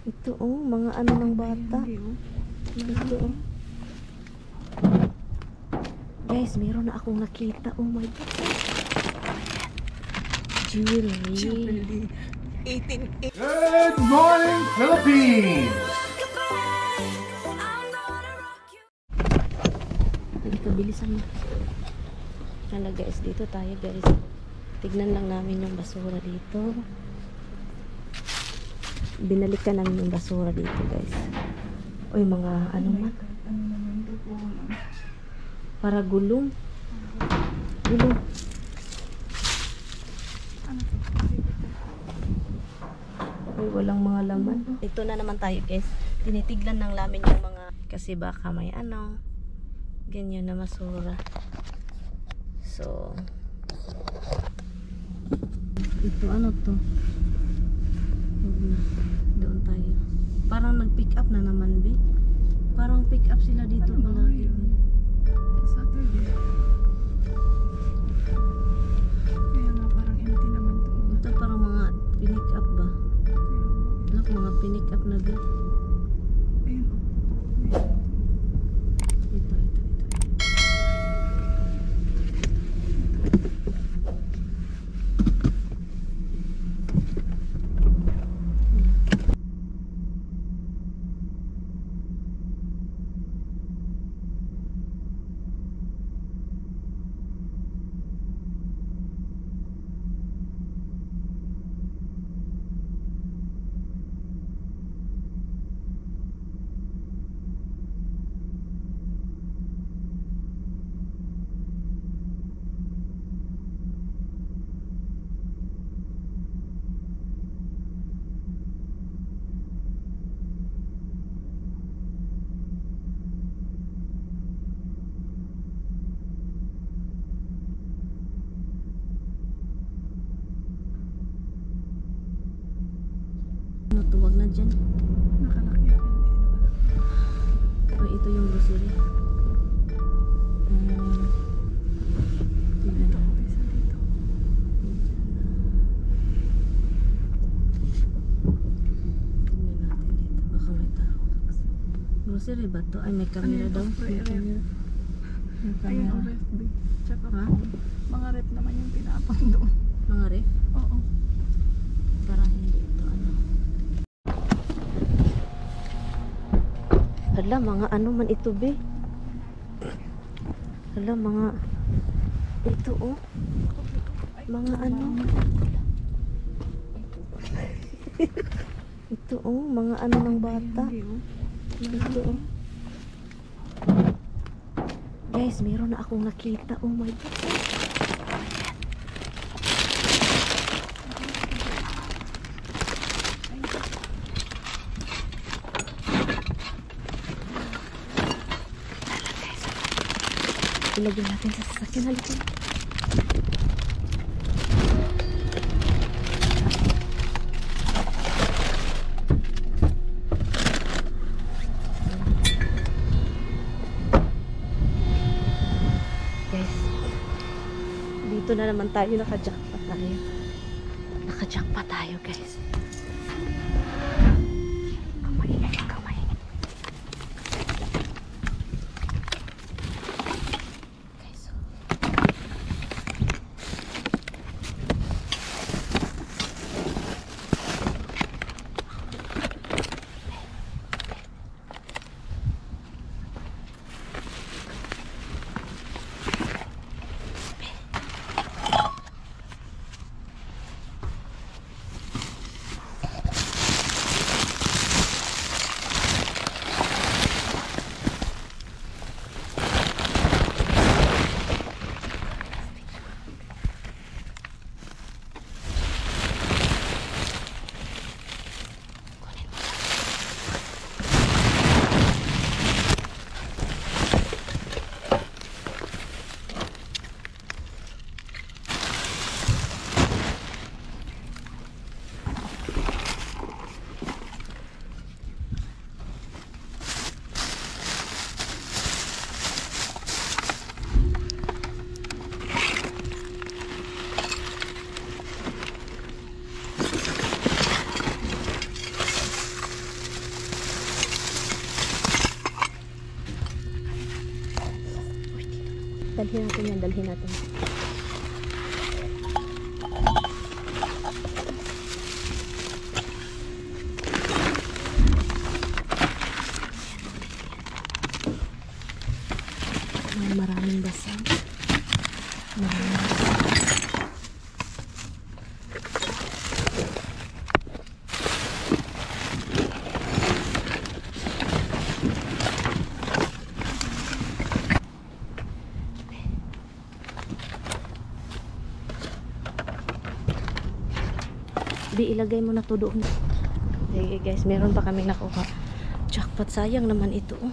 Ito oh, mga ano ng bata. Ito oh. Guys, meron na akong nakita. Oh my God. Jewelry. 18. Good morning, Philippines! Dito, bilisan mo. Hala guys, dito tayo guys. Tignan lang namin yung basura dito. Binalikan namin yung basura dito guys. Oy, mga ano man. Para gulong. Gulong. Oy, walang mga laman. Ito na naman tayo guys. Tinitiglan lang namin yung mga, kasi baka may ano, ganyan na basura. So, ito ano to? Doon tayo. Parang nag-pick up na naman, be. Parang pick up sila dito palagi. Saturday. Kaya nga parang empty naman to. Ito parang mga pinick up ba? Look, mga pinick up na be. Ayun. Ito. Ano to? Wag na dyan. Nakalaki ako. Hindi nakalaki. O, ito yung grocery. Tingnan na. Isa dito. Tingnan natin dito. Baka may tao. Grocery ba to? Ay, may camera Ano daw. ito? May Ref. camera. May Ayun, camera. ref. Tsaka Ha? mga ref naman yung pinapang doon. Mga ref? Oo. Parang hindi ito ano. Hala, mga ano man ito be. Hala, mga ito oh. Mga ano. Ito oh, mga ano ng bata. Hindi oh. Ito oh. Guys, meron na akong nakita. Oh my God. Ilagay natin sa sasakyan. Halika. Guys, dito na naman tayo. Naka-jackpot tayo. Naka-jackpot tayo guys. Kamay. Guys, oh. dalhin natin yan, dalhin natin. Maraming basang. Maraming basang. Di ilagay mo na to doon. Okay guys, meron pa kaming nakuha. Jackpot, sayang naman ito. Oh.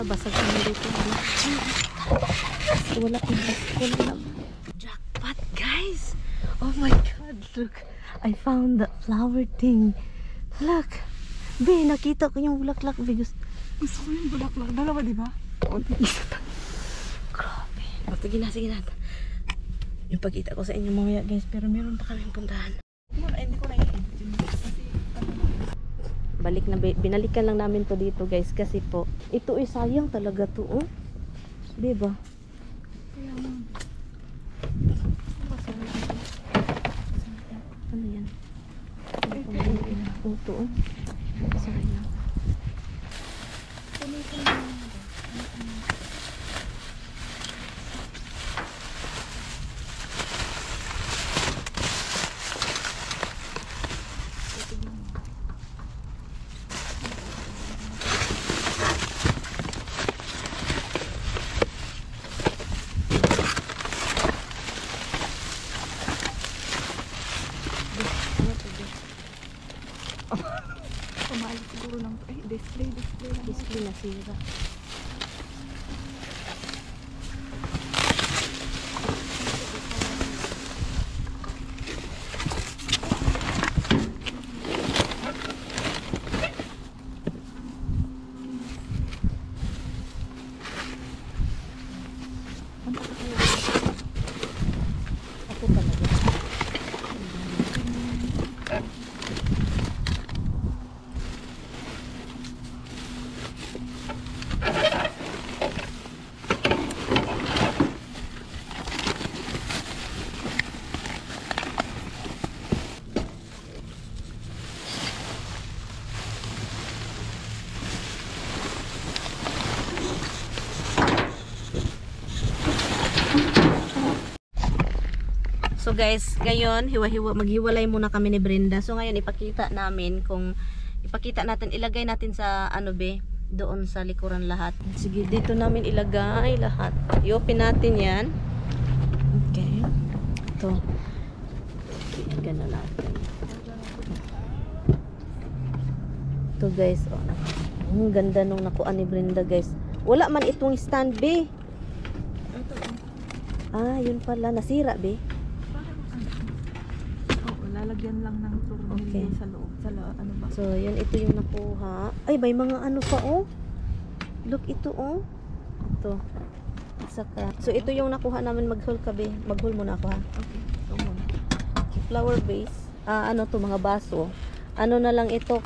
Basag naman dito. Wala na. Jackpot, guys! Oh my god, look! I found the flower thing. Look! Be, nakita ko yung bulaklak. Be, Gusto ko yung bulaklak. Dalawa, di ba? grabe. O, sige na. Yung pagkita ko sa inyo mamaya, guys. Pero meron pa kaming puntahan. Hindi ko na-edit yun. Binalikan lang namin to dito, guys, kasi po ito ay sayang talaga to, oh. 'Di ba? Kaya mo. Ano yan? Ito, oh. Sayang. Pamali siguro ng display lang. Display na sira. Ako talaga. So guys, ngayon maghiwalay muna kami ni Brenda. So ngayon ipakita natin, ilagay natin sa doon sa likuran lahat. Sige, dito namin ilagay lahat. I-open natin 'yan. Okay. Ito. Ganun natin. Ito guys, oh. Ang ganda nung nakuha ni Brenda, guys. Wala man itong stand, be. Ah, yun pala, nasira, be. Lalagyan lang ng tornilyo sa loob. Ano ba? So, yun, ito yung nakuha. Ay, may mga ano pa, oh. Look, ito, oh. Ito. Saka. So, ito yung nakuha namin. Mag-haul ka, be. Mag-haul muna ako, ha. Okay. Ito muna. Flower vase. Ano to, mga baso. Ano na lang ito,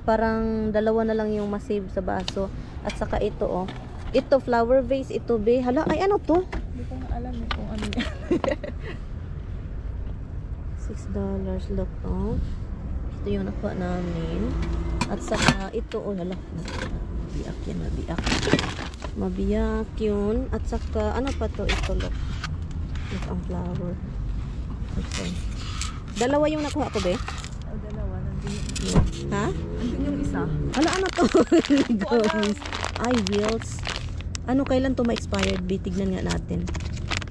parang dalawa na lang yung masave sa baso. At saka ito, oh. Ito, flower vase. Ito, be. Hala, ay, ano to? Hindi ko na alam kung ano yan. So, $6. Look, oh. Ito yung nakuha namin. At saka, ito, oh, hala. Mabiyak yan, mabiyak. Mabiyak yun. At saka, ano pa to? Ito, look. Look, ang flower. Okay. Dalawa yung nakuha ko, be? O, dalawa. Nandun Ha? yung isa. Ano to? Guys. Ay, wheels. Ano, kailan to ma-expired, be? Tignan nga natin.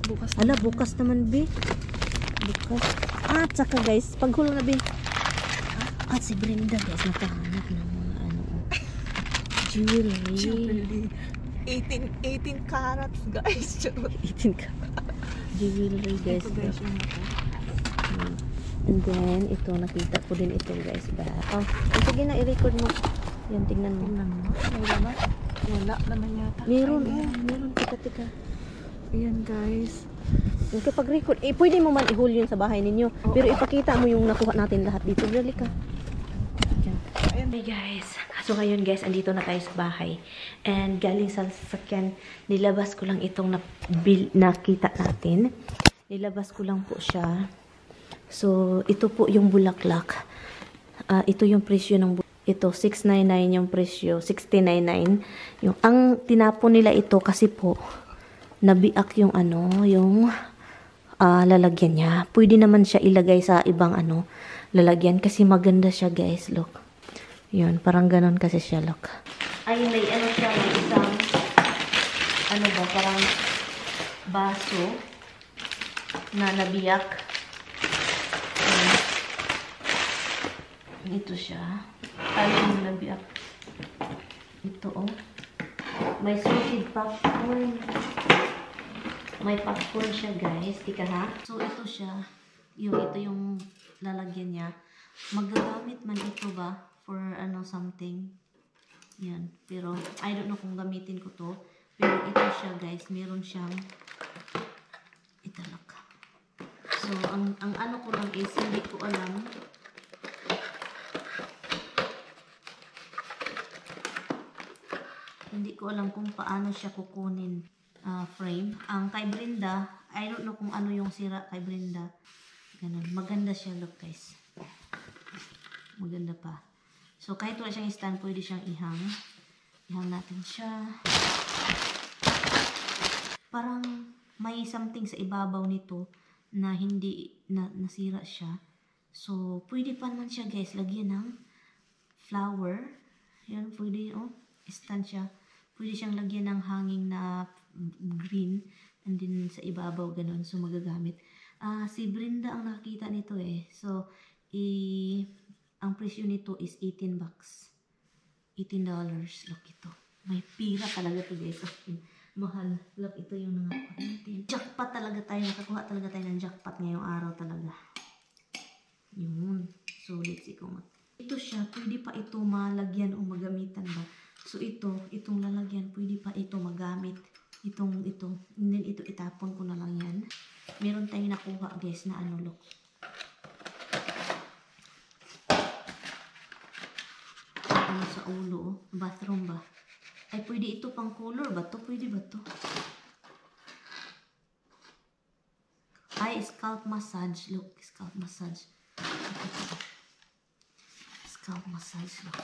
Bukas. Ala, bukas naman, be. Bukas. At saka, guys, paghulog na, be. At si Brenda, guys, nakahanap ng mga ano. Jewelry. 18 carats, guys. 18 ka. Jewelry, guys. Ito, guys, yung ako. And then, ito, nakita ko din ito, guys. Oh, sige na, i-record mo. Yan, tingnan mo. Tingnan mo. Wala na. Wala naman yata. Meron, Ay, meron. Tika. Ayan, guys. Yung kapag record, pwede mo man i-hold yun sa bahay ninyo. Oo. Pero ipakita mo yung nakuha natin lahat dito. Dali ka. Yan. Ayan. Hey guys. So ngayon guys, andito na tayo sa bahay. And galing sa sasakyan, nilabas ko lang itong nakita natin. Nilabas ko lang po siya. So, ito po yung bulaklak. Ito yung presyo ng ito, $699 yung presyo. $699. Yung, ang tinapon nila ito kasi po, nabiak yung ano, yung lalagyan niya. Pwede naman siya ilagay sa ibang ano, lalagyan kasi maganda siya, guys. Look. Yun, parang ganon kasi siya, look. Ay, may ano siya, may isang ano ba, parang baso na nabiyak. Ito siya. Tayo yung nabiyak. Ito, oh. May salted popcorn. May popcorn siya, guys. Tika ha. So, ito siya. Ito yung lalagyan niya. Magagamit man ito ba? For ano, something. Yan. Pero, I don't know kung gamitin ko to. Pero ito siya, guys. Meron siyang italak. So, ang ano ko lang is, hindi ko alam. Hindi ko alam kung paano siya kukunin frame. Ang kay Brenda, I don't know kung ano yung sira kay Brenda. Ganun. Maganda siya, look, guys. Maganda pa. So, kahit wala siyang stand, pwede siyang ihang. Ihang natin siya. Parang may something sa ibabaw nito na hindi nasira siya. So, pwede pa naman siya, guys. Lagyan ng flower. Yan, pwede, oh. Stand siya. Pwede siyang lagyan ng hanging na green. And then sa ibabaw, ganun. So, magagamit. Si Brenda ang nakakita nito eh. So, ang presyo nito is $18. $18. Look ito. May pira talaga to, guys. Mahal. Look, ito yung nakakuha natin. Jackpot talaga tayo. Nakakuha talaga tayo ng jackpot ngayong araw talaga. Yun. So, let's see kung ito siya. Pwede pa ito malagyan o magamitan ba? So, itong lalagyan, pwede pa ito magamit. Ito. And then, ito itapon ko na lang yan. Meron tayong nakuha, guys, na ano, look. Ano sa ulo, oh. Bathroom ba? Ay, pwede ito pang color ba to? Pwede ba to? Ay, scalp massage. Look, scalp massage. Scalp massage, look.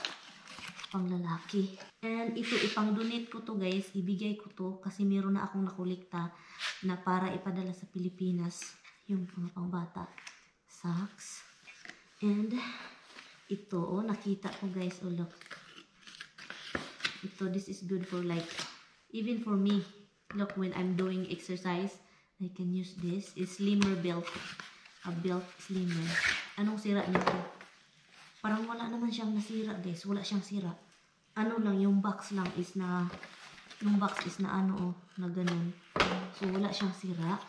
Pang lalaki. And ito, ipang-donate ko to, guys. Ibigay ko to kasi meron na akong nakulikta na para ipadala sa Pilipinas. Yung mga pangbata. Socks. And ito, oh, nakita ko, guys. Oh, look. Ito, this is good for like, even for me. Look, when I'm doing exercise, I can use this. It's slimmer belt. A belt slimmer. Anong sira nito? Parang wala naman siyang nasira, guys. Wala siyang sira. Ano lang, yung box lang is na, ano, oh, na ganun. So, wala siyang sira.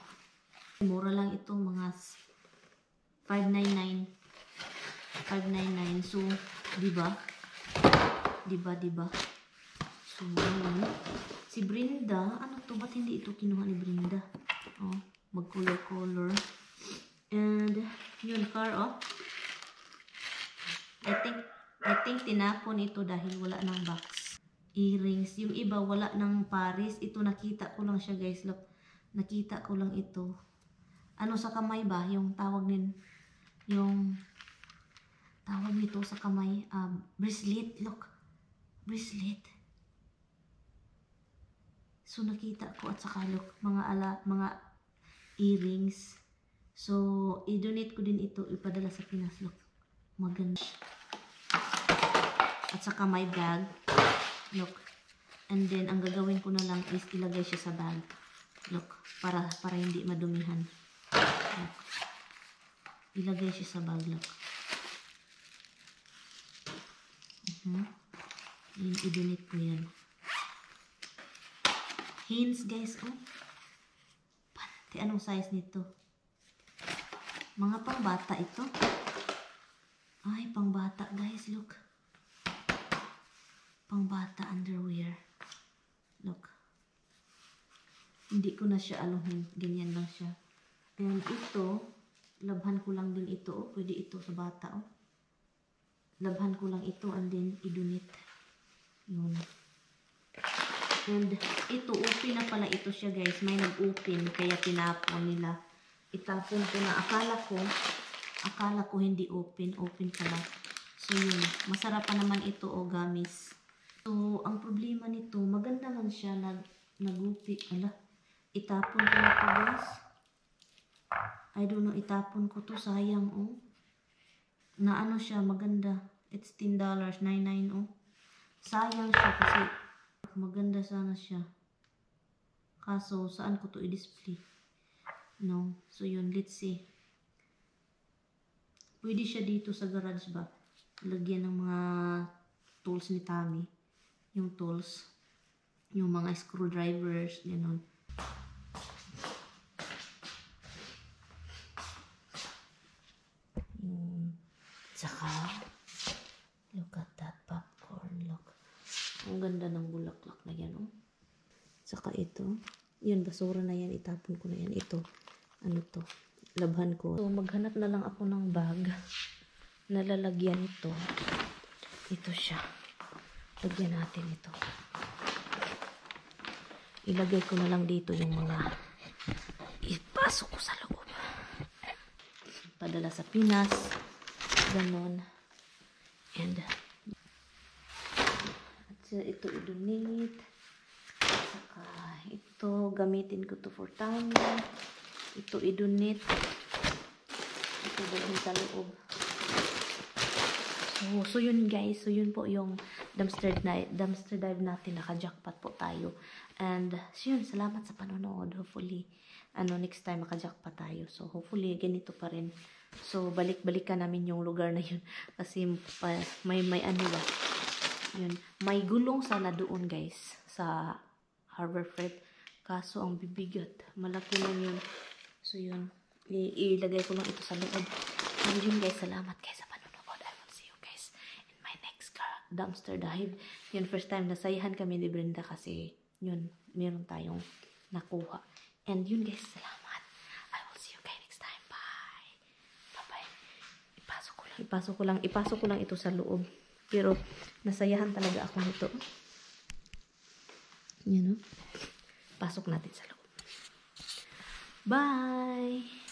Mura lang ito, mga $599. $599. So, diba? So, yun. Si Brenda, ano to? Ba't hindi ito kinuha ni Brenda? Oh, mag-color. And, yun, car, oh. I think tinapon ito dahil wala ng box. Earrings. Yung iba wala ng Paris. Ito nakita ko lang siya, guys. Look. Nakita ko lang ito. Ano sa kamay ba? Yung tawag yung tawag nito sa kamay, bracelet. Look, bracelet. So nakita ko, at saka look, mga earrings. So i-donate ko din ito, ipadala sa Pinas. Look, maganda. At saka my bag. Look. And then ang gagawin ko na lang is ilagay siya sa bag. Look, para hindi madumihan. Look. Ilagay siya sa bag, look. Yan, i-donate ko yan. Hints, guys, oh. Pati, anong size nito? Mga pangbata ito. Ay, pangbata, guys, look. Pangbata underwear. Look. Hindi ko na siya aluhin. Ganyan lang siya. And ito, labhan ko lang din ito, oh. Pwede ito sa bata, oh. Labhan ko lang ito and then i-donate. Yun. And ito, open na pala ito siya, guys. May nag-open, kaya tinapon nila. Itapon ko na. Akala ko hindi open. Open pala. So yun, masarap pa naman ito, oh, gamis. So, ang problema nito, maganda man siya, nag-upi. Ala, itapon ko na ito, guys. I don't know, itapon ko to, sayang, oh. Na ano siya, maganda. It's $10.99, oh. Sayang siya kasi maganda sana siya. Kaso, saan ko to i-display? No. So, yun, let's see. Pwede siya dito sa garage ba? Lagyan ng mga tools ni Tammy. Yung tools. Yung mga screwdrivers, gano'n. Saka, look at that popcorn, look. Ang ganda ng bulaklak na yan, oh. Saka ito, yun, basura na yan, itapon ko na yan. Ito, ano to, labhan ko. So, maghanap na lang ako ng bag na lalagyan ito. Ito siya. Lagyan natin ito. Ilagay ko na lang dito yung mga ipasok ko sa loob. Padala sa Pinas. Ganon. And ito i-donate. Saka ito gamitin ko to for time. Ito i-donate. Ito dalhin sa loob. So yun, guys. So yun po yung dumpster dive natin. Naka-jackpot po tayo. And so yun, salamat sa panonood. Hopefully next time maka-jackpot tayo. So hopefully ganito pa rin. So, balik-balikan namin yung lugar na yun. Kasi, may ano ba? Yun. May gulong sana doon, guys. Sa Harbor Freight. Kaso, ang bibigat. Malaki lang yun. So, yun. Ilagay ko lang ito sa loob. And yun, guys. Salamat, guys, sa panonood. I will see you, guys, in my next dumpster dive. Yun, first time, nasayahan kami ni Brenda kasi, yun, meron tayong nakuha. And yun, guys, salamat. Ipasok ko lang ito sa loob. Pero, nasayahan talaga ako nito. Yan, no? Pasok natin sa loob. Bye!